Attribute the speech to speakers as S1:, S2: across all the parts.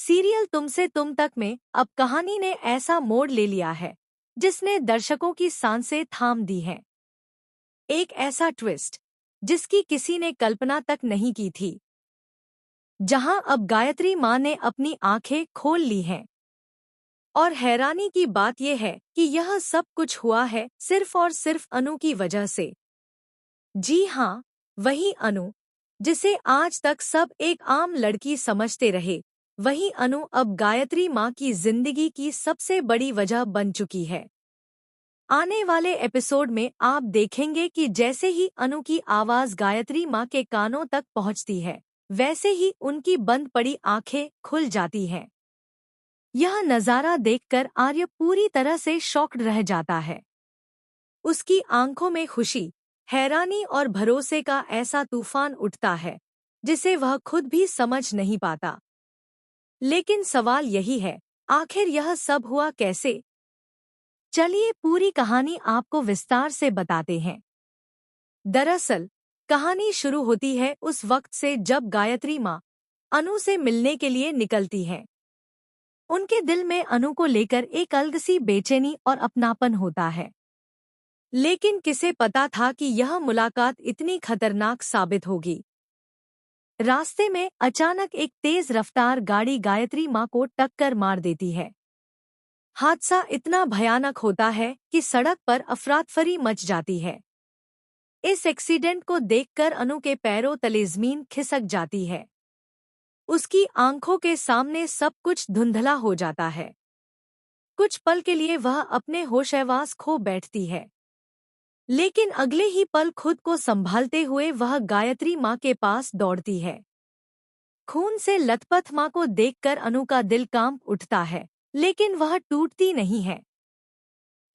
S1: Serial तुमसे तुम तक में अब कहानी ने ऐसा मोड़ ले लिया है जिसने दर्शकों की सांसें थाम दी हैं। एक ऐसा ट्विस्ट जिसकी किसी ने कल्पना तक नहीं की थी, जहां अब गायत्री माँ ने अपनी आंखें खोल ली हैं। और हैरानी की बात यह है कि यह सब कुछ हुआ है सिर्फ और सिर्फ अनु की वजह से। जी हाँ, वही अनु जिसे आज तक सब एक आम लड़की समझते रहे, वही अनु अब गायत्री माँ की जिंदगी की सबसे बड़ी वजह बन चुकी है। आने वाले एपिसोड में आप देखेंगे कि जैसे ही अनु की आवाज गायत्री माँ के कानों तक पहुँचती है, वैसे ही उनकी बंद पड़ी आंखें खुल जाती हैं। यह नज़ारा देखकर आर्य पूरी तरह से शॉक्ड रह जाता है। उसकी आंखों में खुशी, हैरानी और भरोसे का ऐसा तूफान उठता है जिसे वह खुद भी समझ नहीं पाता। लेकिन सवाल यही है, आखिर यह सब हुआ कैसे? चलिए पूरी कहानी आपको विस्तार से बताते हैं। दरअसल कहानी शुरू होती है उस वक्त से जब गायत्री माँ अनु से मिलने के लिए निकलती है। उनके दिल में अनु को लेकर एक अलग सी बेचैनी और अपनापन होता है। लेकिन किसे पता था कि यह मुलाकात इतनी खतरनाक साबित होगी। रास्ते में अचानक एक तेज रफ्तार गाड़ी गायत्री माँ को टक्कर मार देती है। हादसा इतना भयानक होता है कि सड़क पर अफरातफरी मच जाती है। इस एक्सीडेंट को देखकर अनु के पैरों तले ज़मीन खिसक जाती है। उसकी आंखों के सामने सब कुछ धुंधला हो जाता है। कुछ पल के लिए वह अपने होश-ए-हवास खो बैठती है, लेकिन अगले ही पल खुद को संभालते हुए वह गायत्री माँ के पास दौड़ती है। खून से लथपथ माँ को देखकर अनु का दिल कांप उठता है, लेकिन वह टूटती नहीं है।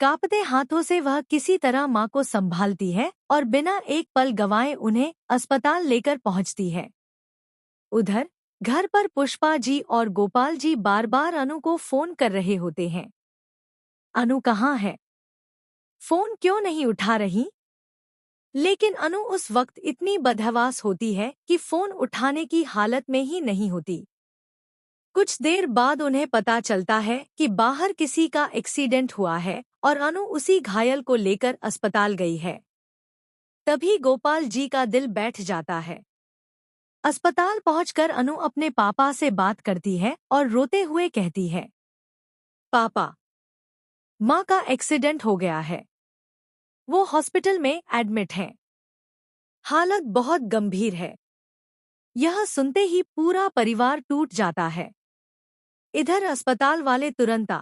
S1: कांपते हाथों से वह किसी तरह माँ को संभालती है और बिना एक पल गंवाए उन्हें अस्पताल लेकर पहुँचती है। उधर घर पर पुष्पा जी और गोपाल जी बार बार अनु को फोन कर रहे होते हैं। अनु कहाँ है? फोन क्यों नहीं उठा रही? लेकिन अनु उस वक्त इतनी बदहवास होती है कि फोन उठाने की हालत में ही नहीं होती। कुछ देर बाद उन्हें पता चलता है कि बाहर किसी का एक्सीडेंट हुआ है और अनु उसी घायल को लेकर अस्पताल गई है। तभी गोपाल जी का दिल बैठ जाता है। अस्पताल पहुंचकर अनु अपने पापा से बात करती है और रोते हुए कहती है, पापा, माँ का एक्सीडेंट हो गया है। वो हॉस्पिटल में एडमिट हैं। हालत बहुत गंभीर है। यह सुनते ही पूरा परिवार टूट जाता है। इधर अस्पताल वाले तुरंत